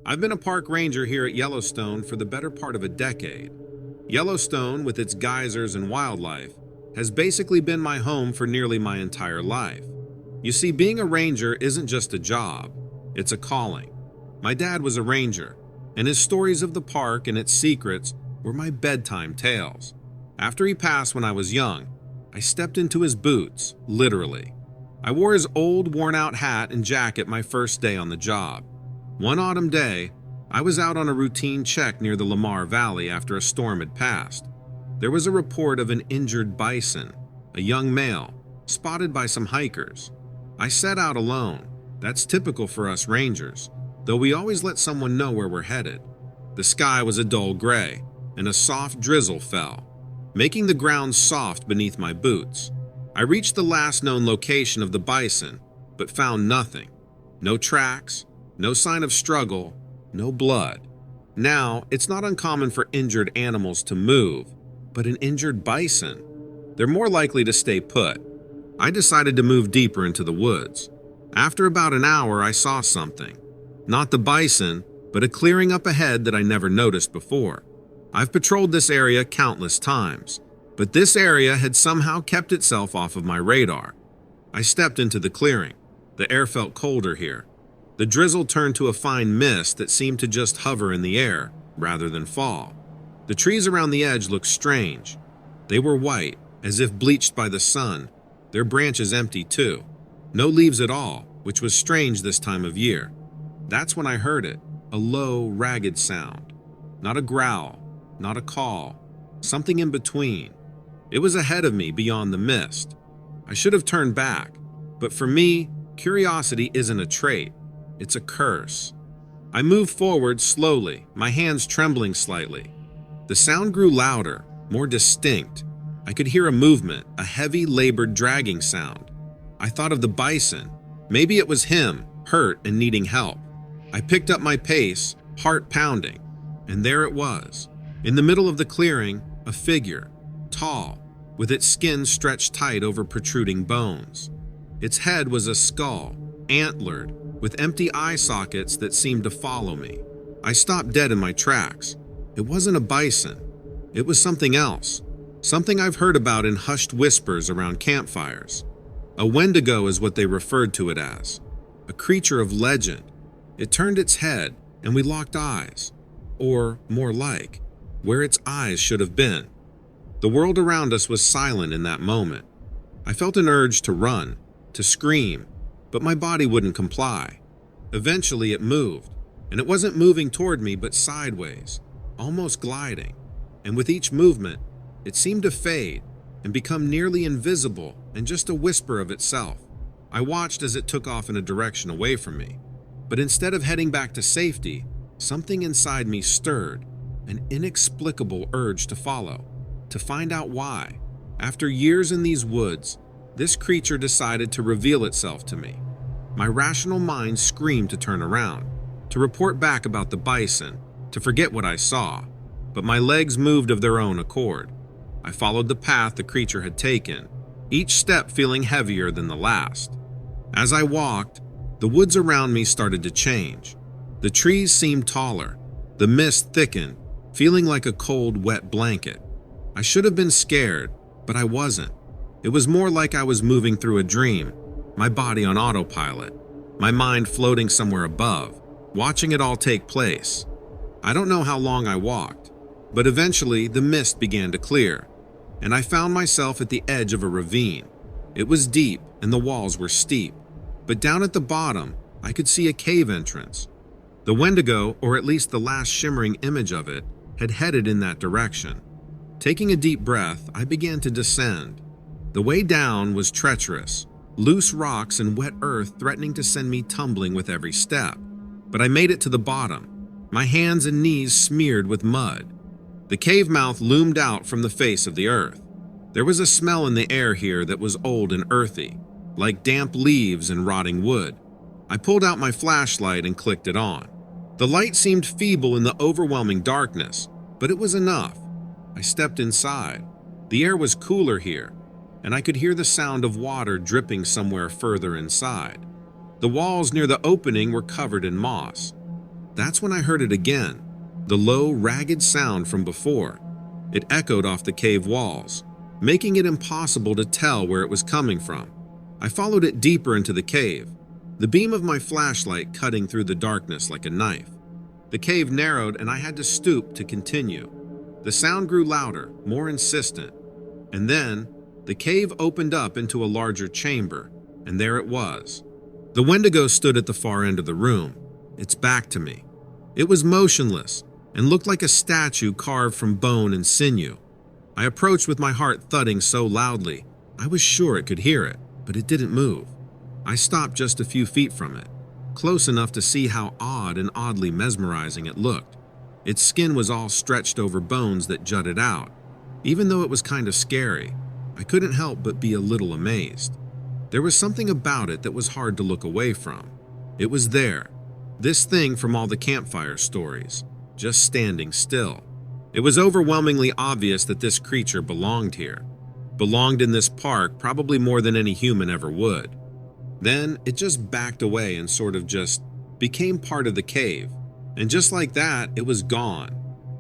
I've been a park ranger here at Yellowstone for the better part of a decade. Yellowstone, with its geysers and wildlife, has basically been my home for nearly my entire life. You see, being a ranger isn't just a job, it's a calling. My dad was a ranger, and his stories of the park and its secrets were my bedtime tales. After he passed when I was young, I stepped into his boots, literally. I wore his old, worn-out hat and jacket my first day on the job. One autumn day, I was out on a routine check near the Lamar Valley after a storm had passed. There was a report of an injured bison, a young male, spotted by some hikers. I set out alone. That's typical for us rangers, though we always let someone know where we're headed. The sky was a dull gray, and a soft drizzle fell, making the ground soft beneath my boots. I reached the last known location of the bison, but found nothing. No tracks, no sign of struggle, no blood. Now, it's not uncommon for injured animals to move, but an injured bison, they're more likely to stay put. I decided to move deeper into the woods. After about an hour, I saw something. Not the bison, but a clearing up ahead that I never noticed before. I've patrolled this area countless times, but this area had somehow kept itself off of my radar. I stepped into the clearing. The air felt colder here. The drizzle turned to a fine mist that seemed to just hover in the air rather than fall. The trees around the edge looked strange. They were white, as if bleached by the sun, their branches empty too. No leaves at all, which was strange this time of year. That's when I heard it, a low, ragged sound. Not a growl, not a call, something in between. It was ahead of me beyond the mist. I should have turned back, but for me, curiosity isn't a trait, it's a curse. I moved forward slowly, my hands trembling slightly. The sound grew louder, more distinct. I could hear a movement, a heavy, labored dragging sound. I thought of the bison. Maybe it was him, hurt and needing help. I picked up my pace, heart pounding, and there it was. In the middle of the clearing, a figure, tall, with its skin stretched tight over protruding bones. Its head was a skull, antlered, with empty eye sockets that seemed to follow me. I stopped dead in my tracks. It wasn't a bison. It was something else. Something I've heard about in hushed whispers around campfires. A Wendigo is what they referred to it as. A creature of legend. It turned its head, and we locked eyes. Or, more like, where its eyes should have been. The world around us was silent in that moment. I felt an urge to run, to scream, but my body wouldn't comply. Eventually it moved, and it wasn't moving toward me but sideways, almost gliding. And with each movement, it seemed to fade and become nearly invisible and just a whisper of itself. I watched as it took off in a direction away from me. But instead of heading back to safety, something inside me stirred, an inexplicable urge to follow, to find out why. After years in these woods, this creature decided to reveal itself to me. My rational mind screamed to turn around, to report back about the bison, to forget what I saw, but my legs moved of their own accord. I followed the path the creature had taken, each step feeling heavier than the last. As I walked, the woods around me started to change. The trees seemed taller, the mist thickened, feeling like a cold, wet blanket. I should have been scared, but I wasn't. It was more like I was moving through a dream, my body on autopilot, my mind floating somewhere above, watching it all take place. I don't know how long I walked, but eventually the mist began to clear, and I found myself at the edge of a ravine. It was deep and the walls were steep, but down at the bottom, I could see a cave entrance. The Wendigo, or at least the last shimmering image of it, had headed in that direction. Taking a deep breath, I began to descend. The way down was treacherous, loose rocks and wet earth threatening to send me tumbling with every step. But I made it to the bottom, my hands and knees smeared with mud. The cave mouth loomed out from the face of the earth. There was a smell in the air here that was old and earthy, like damp leaves and rotting wood. I pulled out my flashlight and clicked it on. The light seemed feeble in the overwhelming darkness, but it was enough. I stepped inside. The air was cooler here, and I could hear the sound of water dripping somewhere further inside. The walls near the opening were covered in moss. That's when I heard it again, the low, ragged sound from before. It echoed off the cave walls, making it impossible to tell where it was coming from. I followed it deeper into the cave, the beam of my flashlight cutting through the darkness like a knife. The cave narrowed and I had to stoop to continue. The sound grew louder, more insistent, and then the cave opened up into a larger chamber, and there it was. The Wendigo stood at the far end of the room, its back to me. It was motionless and looked like a statue carved from bone and sinew. I approached with my heart thudding so loudly, I was sure it could hear it, but it didn't move. I stopped just a few feet from it, close enough to see how odd and oddly mesmerizing it looked. Its skin was all stretched over bones that jutted out. Even though it was kind of scary, I couldn't help but be a little amazed. There was something about it that was hard to look away from. It was there, this thing from all the campfire stories, just standing still. It was overwhelmingly obvious that this creature belonged here, belonged in this park probably more than any human ever would. Then it just backed away and sort of just became part of the cave. And just like that, it was gone.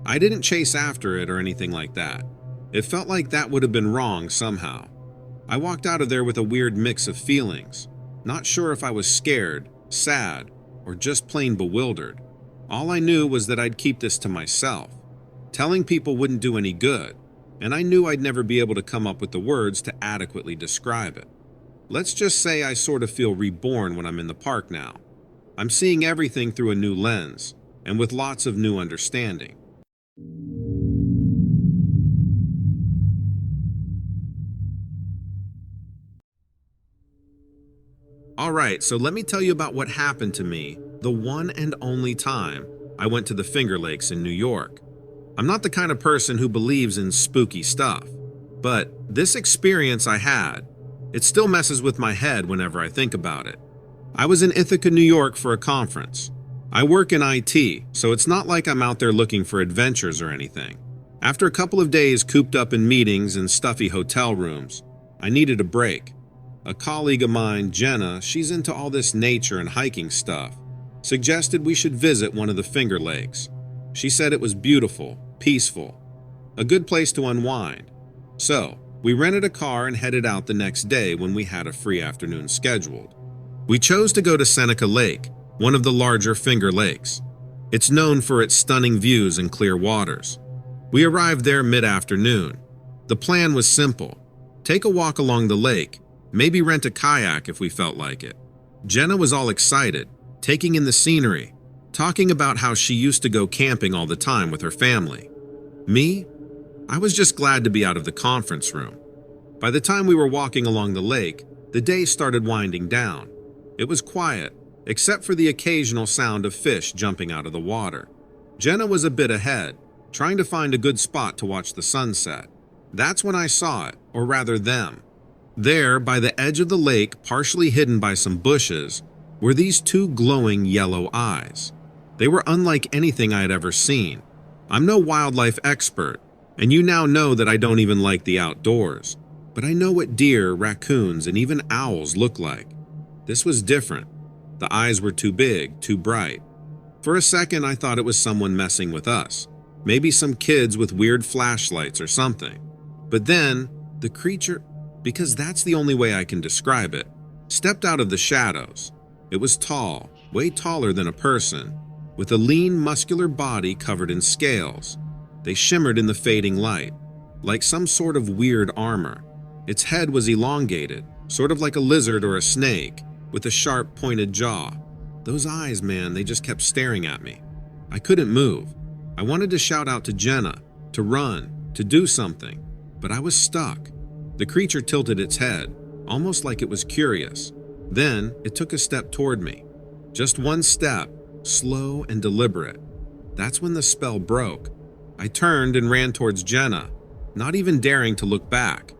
I didn't chase after it or anything like that. It felt like that would have been wrong somehow. I walked out of there with a weird mix of feelings, not sure if I was scared, sad, or just plain bewildered. All I knew was that I'd keep this to myself. Telling people wouldn't do any good, and I knew I'd never be able to come up with the words to adequately describe it. Let's just say I sort of feel reborn when I'm in the park now. I'm seeing everything through a new lens, and with lots of new understanding. Alright, so let me tell you about what happened to me the one and only time I went to the Finger Lakes in New York. I'm not the kind of person who believes in spooky stuff, but this experience I had, it still messes with my head whenever I think about it. I was in Ithaca, New York for a conference. I work in IT, so it's not like I'm out there looking for adventures or anything. After a couple of days cooped up in meetings and stuffy hotel rooms, I needed a break. A colleague of mine, Jenna, she's into all this nature and hiking stuff, suggested we should visit one of the Finger Lakes. She said it was beautiful, peaceful, a good place to unwind. So, we rented a car and headed out the next day when we had a free afternoon scheduled. We chose to go to Seneca Lake, one of the larger Finger Lakes. It's known for its stunning views and clear waters. We arrived there mid-afternoon. The plan was simple. Take a walk along the lake, maybe rent a kayak if we felt like it. Jenna was all excited, taking in the scenery, talking about how she used to go camping all the time with her family. Me? I was just glad to be out of the conference room. By the time we were walking along the lake, the day started winding down. It was quiet, except for the occasional sound of fish jumping out of the water. Jenna was a bit ahead, trying to find a good spot to watch the sunset. That's when I saw it, or rather them. There, by the edge of the lake, partially hidden by some bushes, were these two glowing yellow eyes. They were unlike anything I had ever seen. I'm no wildlife expert, and you now know that I don't even like the outdoors, but I know what deer, raccoons, and even owls look like. This was different. The eyes were too big, too bright. For a second, I thought it was someone messing with us, maybe some kids with weird flashlights or something. But then, the creature, because that's the only way I can describe it, stepped out of the shadows. It was tall, way taller than a person, with a lean, muscular body covered in scales. They shimmered in the fading light, like some sort of weird armor. Its head was elongated, sort of like a lizard or a snake, with a sharp, pointed jaw. Those eyes, man, they just kept staring at me. I couldn't move. I wanted to shout out to Jenna, to run, to do something, but I was stuck. The creature tilted its head, almost like it was curious. Then it took a step toward me. Just one step, slow and deliberate. That's when the spell broke. I turned and ran towards Jenna, not even daring to look back.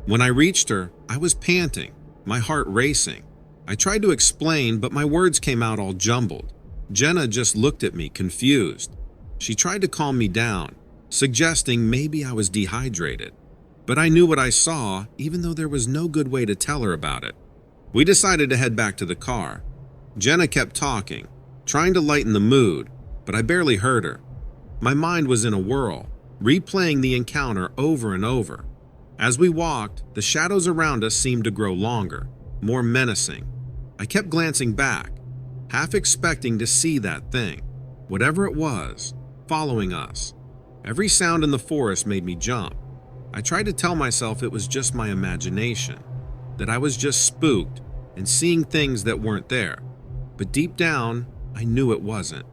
When I reached her, I was panting, my heart racing. I tried to explain, but my words came out all jumbled. Jenna just looked at me, confused. She tried to calm me down, suggesting maybe I was dehydrated. But I knew what I saw, even though there was no good way to tell her about it. We decided to head back to the car. Jenna kept talking, trying to lighten the mood, but I barely heard her. My mind was in a whirl, replaying the encounter over and over. As we walked, the shadows around us seemed to grow longer, more menacing. I kept glancing back, half expecting to see that thing, whatever it was, following us. Every sound in the forest made me jump. I tried to tell myself it was just my imagination, that I was just spooked and seeing things that weren't there. But deep down, I knew it wasn't.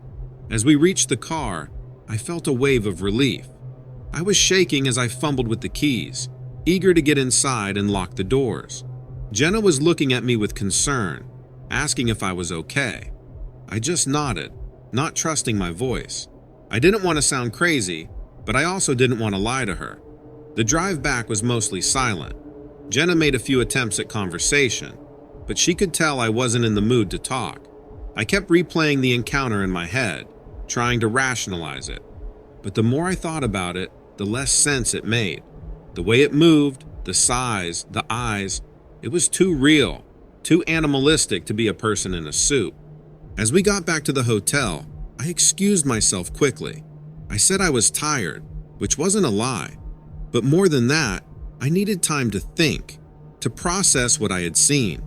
As we reached the car, I felt a wave of relief. I was shaking as I fumbled with the keys, eager to get inside and lock the doors. Jenna was looking at me with concern, asking if I was okay. I just nodded, not trusting my voice. I didn't want to sound crazy, but I also didn't want to lie to her. The drive back was mostly silent. Jenna made a few attempts at conversation, but she could tell I wasn't in the mood to talk. I kept replaying the encounter in my head, trying to rationalize it. But the more I thought about it, the less sense it made. The way it moved, the size, the eyes, it was too real, too animalistic to be a person in a suit. As we got back to the hotel, I excused myself quickly. I said I was tired, which wasn't a lie. But more than that, I needed time to think, to process what I had seen.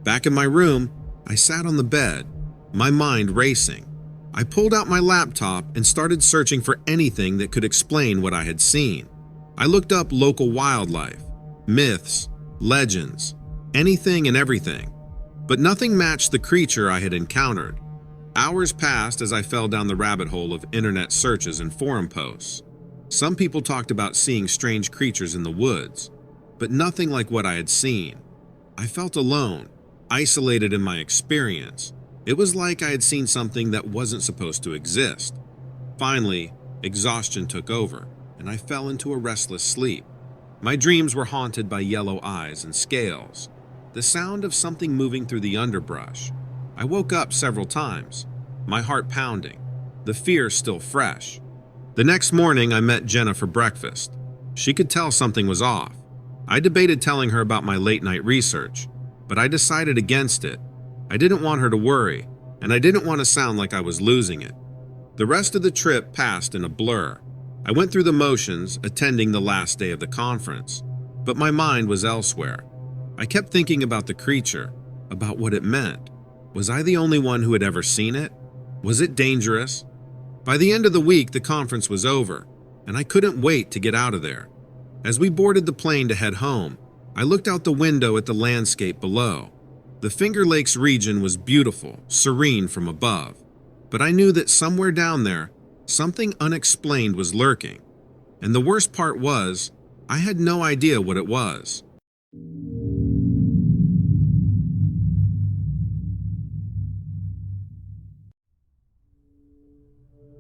Back in my room, I sat on the bed, my mind racing. I pulled out my laptop and started searching for anything that could explain what I had seen. I looked up local wildlife, myths, legends, anything and everything. But nothing matched the creature I had encountered. Hours passed as I fell down the rabbit hole of internet searches and forum posts. Some people talked about seeing strange creatures in the woods, but nothing like what I had seen. I felt alone, isolated in my experience. It was like I had seen something that wasn't supposed to exist. Finally, exhaustion took over, and I fell into a restless sleep. My dreams were haunted by yellow eyes and scales, the sound of something moving through the underbrush. I woke up several times, my heart pounding, the fear still fresh. The next morning, I met Jenna for breakfast. She could tell something was off. I debated telling her about my late-night research, but I decided against it. I didn't want her to worry, and I didn't want to sound like I was losing it. The rest of the trip passed in a blur. I went through the motions, attending the last day of the conference, but my mind was elsewhere. I kept thinking about the creature, about what it meant. Was I the only one who had ever seen it? Was it dangerous? By the end of the week, the conference was over, and I couldn't wait to get out of there. As we boarded the plane to head home, I looked out the window at the landscape below. The Finger Lakes region was beautiful, serene from above, but I knew that somewhere down there, something unexplained was lurking. And the worst part was, I had no idea what it was.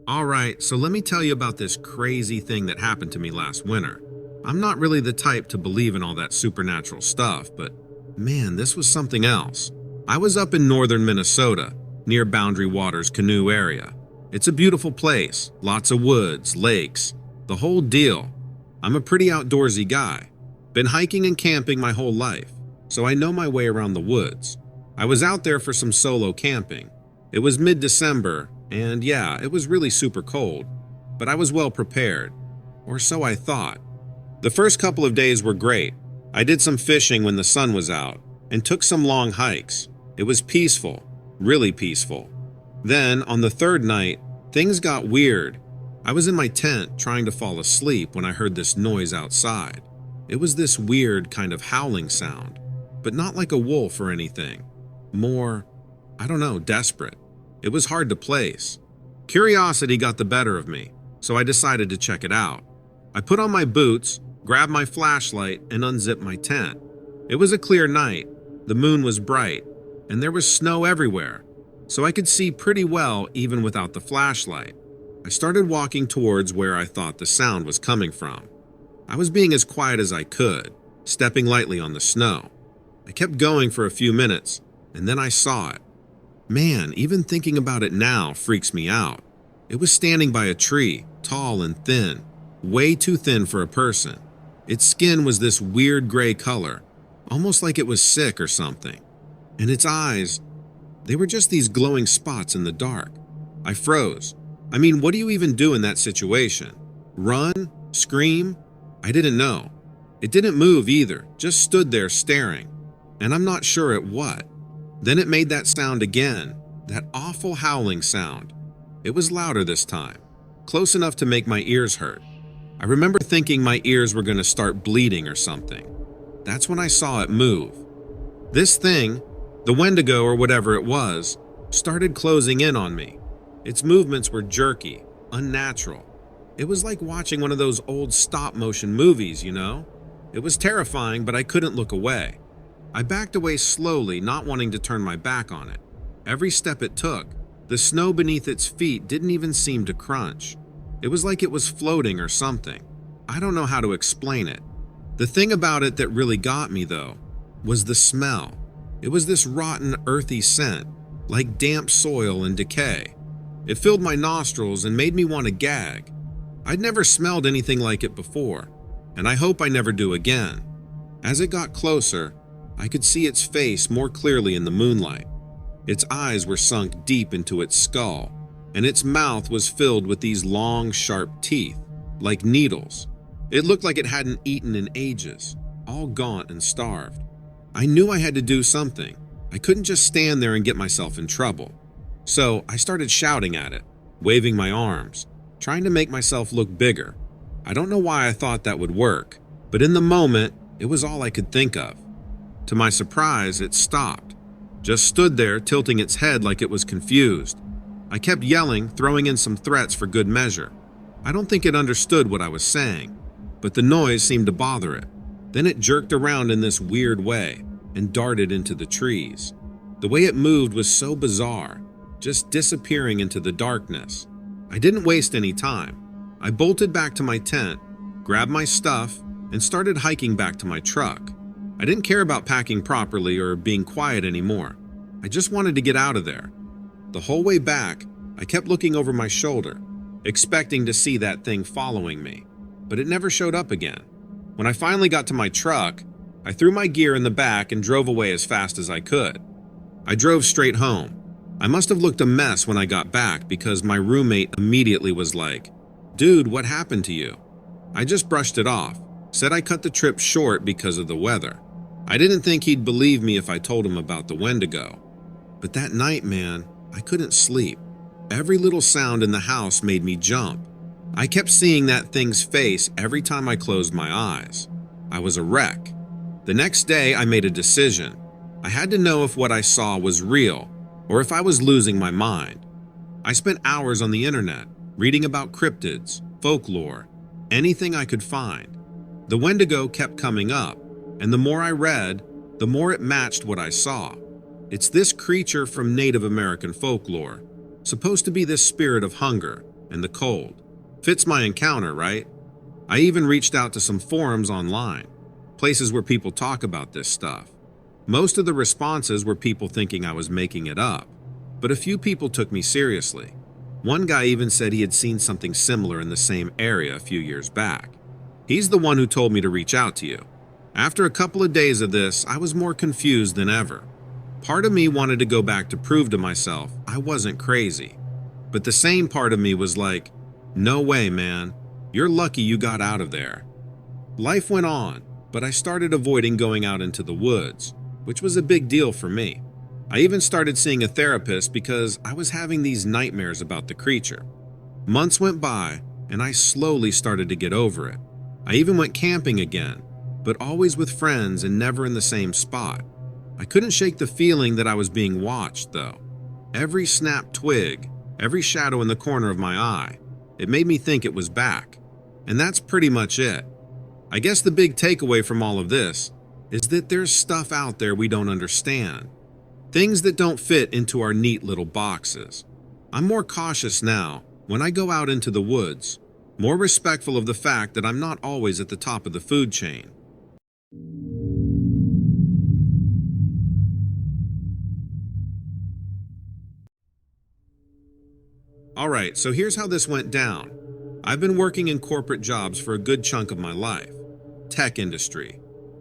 Alright, so let me tell you about this crazy thing that happened to me last winter. I'm not really the type to believe in all that supernatural stuff, but man, this was something else. I was up in northern Minnesota, near Boundary Waters Canoe area. It's a beautiful place, lots of woods, lakes, the whole deal. I'm a pretty outdoorsy guy. Been hiking and camping my whole life, so I know my way around the woods. I was out there for some solo camping. It was mid-December, and yeah, it was really super cold, but I was well prepared, or so I thought. The first couple of days were great. I did some fishing when the sun was out, and took some long hikes. It was peaceful, really peaceful. Then, on the third night, things got weird. I was in my tent trying to fall asleep when I heard this noise outside. It was this weird kind of howling sound, but not like a wolf or anything. More, I don't know, desperate. It was hard to place. Curiosity got the better of me, so I decided to check it out. I put on my boots, grabbed my flashlight, and unzipped my tent. It was a clear night, the moon was bright, and there was snow everywhere, so I could see pretty well even without the flashlight. I started walking towards where I thought the sound was coming from. I was being as quiet as I could, stepping lightly on the snow. I kept going for a few minutes, and then I saw it. Man, even thinking about it now freaks me out. It was standing by a tree, tall and thin, way too thin for a person. Its skin was this weird gray color, almost like it was sick or something. And its eyes, they were just these glowing spots in the dark. I froze. I mean, what do you even do in that situation? Run? Scream? I didn't know. It didn't move either, just stood there staring. And I'm not sure at what. Then it made that sound again, that awful howling sound. It was louder this time, close enough to make my ears hurt. I remember thinking my ears were going to start bleeding or something. That's when I saw it move. This thing, the Wendigo or whatever it was, started closing in on me. Its movements were jerky, unnatural. It was like watching one of those old stop-motion movies, you know? It was terrifying, but I couldn't look away. I backed away slowly, not wanting to turn my back on it. Every step it took, the snow beneath its feet didn't even seem to crunch. It was like it was floating or something. I don't know how to explain it. The thing about it that really got me, though, was the smell. It was this rotten, earthy scent, like damp soil and decay. It filled my nostrils and made me want to gag. I'd never smelled anything like it before, and I hope I never do again. As it got closer, I could see its face more clearly in the moonlight. Its eyes were sunk deep into its skull, and its mouth was filled with these long, sharp teeth, like needles. It looked like it hadn't eaten in ages, all gaunt and starved. I knew I had to do something. I couldn't just stand there and get myself in trouble. So I started shouting at it, waving my arms, trying to make myself look bigger. I don't know why I thought that would work, but in the moment, it was all I could think of. To my surprise, it stopped, just stood there tilting its head like it was confused. I kept yelling, throwing in some threats for good measure. I don't think it understood what I was saying, but the noise seemed to bother it. Then it jerked around in this weird way and darted into the trees. The way it moved was so bizarre, just disappearing into the darkness. I didn't waste any time. I bolted back to my tent, grabbed my stuff, and started hiking back to my truck. I didn't care about packing properly or being quiet anymore. I just wanted to get out of there. The whole way back, I kept looking over my shoulder, expecting to see that thing following me, but it never showed up again. When I finally got to my truck, I threw my gear in the back and drove away as fast as I could. I drove straight home. I must have looked a mess when I got back because my roommate immediately was like, "Dude, what happened to you?" I just brushed it off, said I cut the trip short because of the weather. I didn't think he'd believe me if I told him about the Wendigo. But that night, man, I couldn't sleep. Every little sound in the house made me jump. I kept seeing that thing's face every time I closed my eyes. I was a wreck. The next day, I made a decision. I had to know if what I saw was real or if I was losing my mind. I spent hours on the internet, reading about cryptids, folklore, anything I could find. The Wendigo kept coming up, and the more I read, the more it matched what I saw. It's this creature from Native American folklore, supposed to be this spirit of hunger and the cold. Fits my encounter, right? I even reached out to some forums online, places where people talk about this stuff. Most of the responses were people thinking I was making it up, but a few people took me seriously. One guy even said he had seen something similar in the same area a few years back. He's the one who told me to reach out to you. After a couple of days of this, I was more confused than ever. Part of me wanted to go back to prove to myself I wasn't crazy. But the sane part of me was like, no way, man. You're lucky you got out of there. Life went on, but I started avoiding going out into the woods, which was a big deal for me. I even started seeing a therapist because I was having these nightmares about the creature. Months went by, and I slowly started to get over it. I even went camping again, but always with friends and never in the same spot. I couldn't shake the feeling that I was being watched, though. Every snapped twig, every shadow in the corner of my eye, it made me think it was back. And that's pretty much it. I guess the big takeaway from all of this is that there's stuff out there we don't understand. Things that don't fit into our neat little boxes. I'm more cautious now when I go out into the woods, more respectful of the fact that I'm not always at the top of the food chain. Alright, so here's how this went down. I've been working in corporate jobs for a good chunk of my life. Tech industry.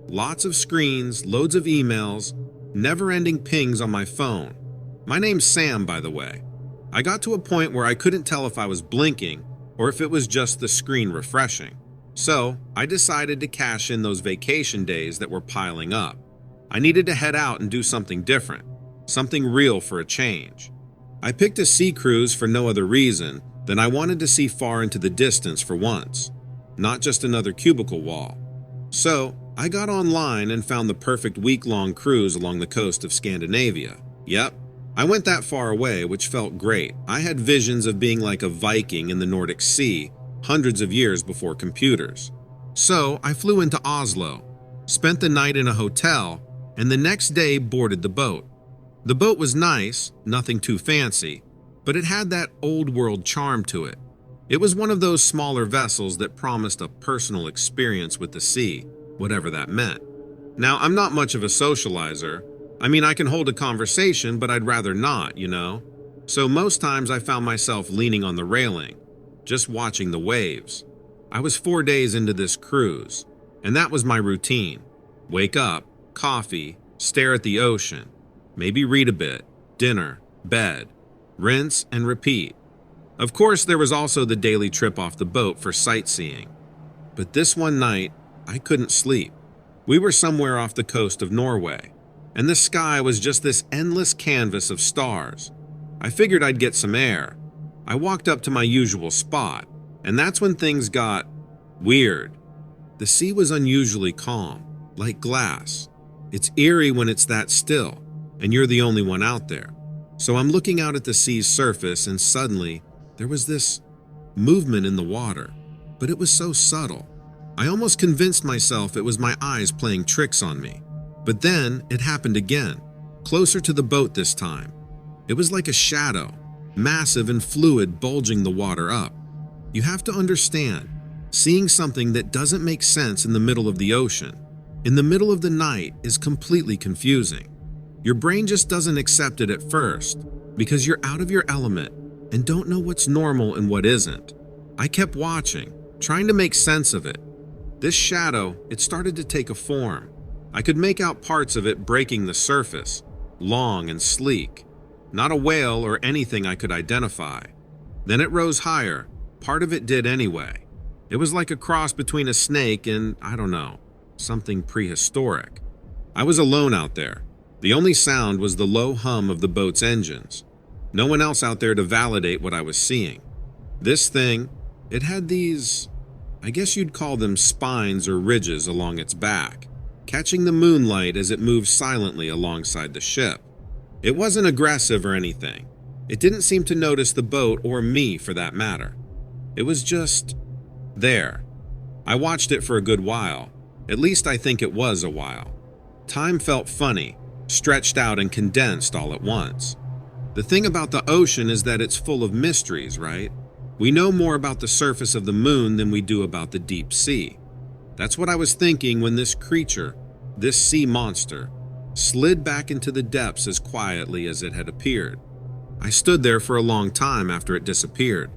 Lots of screens, loads of emails, never-ending pings on my phone. My name's Sam, by the way. I got to a point where I couldn't tell if I was blinking or if it was just the screen refreshing. So I decided to cash in those vacation days that were piling up. I needed to head out and do something different, something real for a change. I picked a sea cruise for no other reason than I wanted to see far into the distance for once, not just another cubicle wall. So I got online and found the perfect week-long cruise along the coast of Scandinavia. Yep, I went that far away, which felt great. I had visions of being like a Viking in the Nordic Sea hundreds of years before computers. So I flew into Oslo, spent the night in a hotel, and the next day boarded the boat. The boat was nice, nothing too fancy, but it had that old-world charm to it. It was one of those smaller vessels that promised a personal experience with the sea, whatever that meant. Now, I'm not much of a socializer. I mean, I can hold a conversation, but I'd rather not, you know? So most times I found myself leaning on the railing, just watching the waves. I was 4 days into this cruise, and that was my routine. Wake up, coffee, stare at the ocean, maybe read a bit, dinner, bed, rinse and repeat. Of course, there was also the daily trip off the boat for sightseeing. But this one night, I couldn't sleep. We were somewhere off the coast of Norway, and the sky was just this endless canvas of stars. I figured I'd get some air. I walked up to my usual spot, and that's when things got weird. The sea was unusually calm, like glass. It's eerie when it's that still, and you're the only one out there. So I'm looking out at the sea's surface, and suddenly, there was this movement in the water, but it was so subtle. I almost convinced myself it was my eyes playing tricks on me. But then it happened again, closer to the boat this time. It was like a shadow, massive and fluid, bulging the water up. You have to understand, seeing something that doesn't make sense in the middle of the ocean, in the middle of the night, is completely confusing. Your brain just doesn't accept it at first because you're out of your element and don't know what's normal and what isn't. I kept watching, trying to make sense of it. This shadow, it started to take a form. I could make out parts of it breaking the surface, long and sleek. Not a whale or anything I could identify. Then it rose higher. Part of it did anyway. It was like a cross between a snake and, I don't know, something prehistoric. I was alone out there. The only sound was the low hum of the boat's engines. No one else out there to validate what I was seeing. This thing, it had these, I guess you'd call them spines or ridges along its back, catching the moonlight as it moved silently alongside the ship. It wasn't aggressive or anything. It didn't seem to notice the boat or me for that matter. It was just there. I watched it for a good while. At least I think it was a while. Time felt funny, stretched out and condensed all at once. The thing about the ocean is that it's full of mysteries, right? We know more about the surface of the moon than we do about the deep sea. That's what I was thinking when this creature, this sea monster, slid back into the depths as quietly as it had appeared. I stood there for a long time after it disappeared.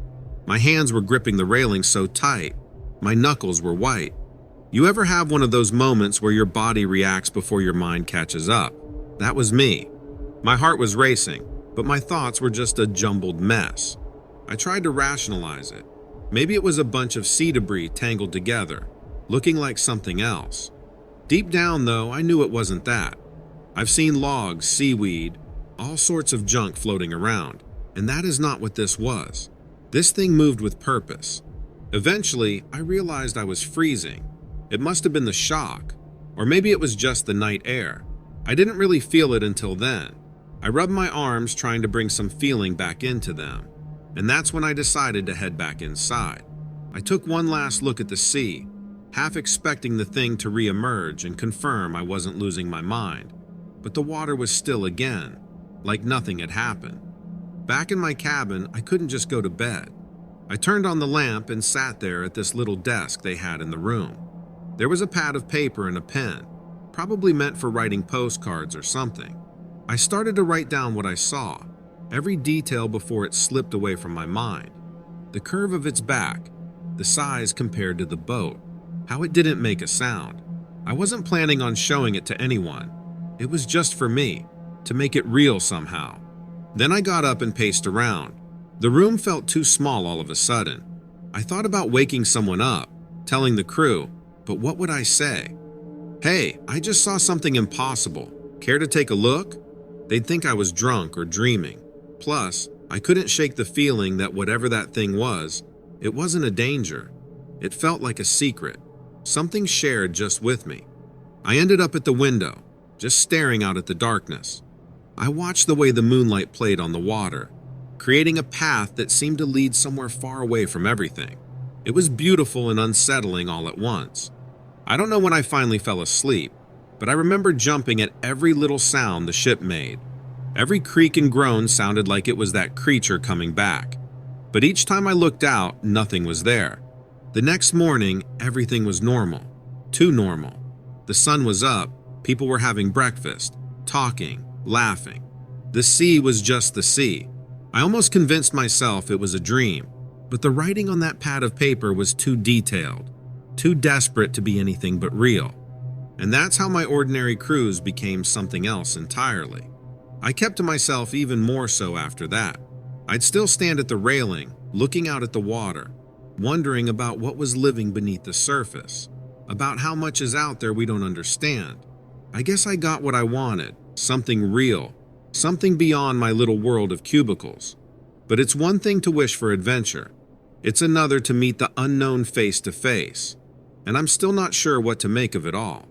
My hands were gripping the railing so tight. My knuckles were white. You ever have one of those moments where your body reacts before your mind catches up? That was me. My heart was racing, but my thoughts were just a jumbled mess. I tried to rationalize it. Maybe it was a bunch of sea debris tangled together, looking like something else. Deep down, though, I knew it wasn't that. I've seen logs, seaweed, all sorts of junk floating around, and that is not what this was. This thing moved with purpose. Eventually, I realized I was freezing. It must have been the shock, or maybe it was just the night air. I didn't really feel it until then. I rubbed my arms trying to bring some feeling back into them, and that's when I decided to head back inside. I took one last look at the sea, half expecting the thing to re-emerge and confirm I wasn't losing my mind. But the water was still again, like nothing had happened. Back in my cabin, I couldn't just go to bed. I turned on the lamp and sat there at this little desk they had in the room. There was a pad of paper and a pen, probably meant for writing postcards or something. I started to write down what I saw, every detail before it slipped away from my mind. The curve of its back, the size compared to the boat, how it didn't make a sound. I wasn't planning on showing it to anyone. It was just for me, to make it real somehow. Then I got up and paced around, The room felt too small all of a sudden. I thought about waking someone up, telling the crew, but what would I say? Hey, I just saw something impossible. Care to take a look? They'd think I was drunk or dreaming. Plus, I couldn't shake the feeling that whatever that thing was, it wasn't a danger. It felt like a secret, something shared just with me. I ended up at the window, just staring out at the darkness. I watched the way the moonlight played on the water, creating a path that seemed to lead somewhere far away from everything. It was beautiful and unsettling all at once. I don't know when I finally fell asleep, but I remember jumping at every little sound the ship made. Every creak and groan sounded like it was that creature coming back. But each time I looked out, nothing was there. The next morning, everything was normal. Too normal. The sun was up, people were having breakfast, talking, laughing. The sea was just the sea. I almost convinced myself it was a dream, but the writing on that pad of paper was too detailed, too desperate to be anything but real. And that's how my ordinary cruise became something else entirely. I kept to myself even more so after that. I'd still stand at the railing, looking out at the water, wondering about what was living beneath the surface, about how much is out there we don't understand. I guess I got what I wanted, something real, something beyond my little world of cubicles. But it's one thing to wish for adventure. It's another to meet the unknown face to face. And I'm still not sure what to make of it all.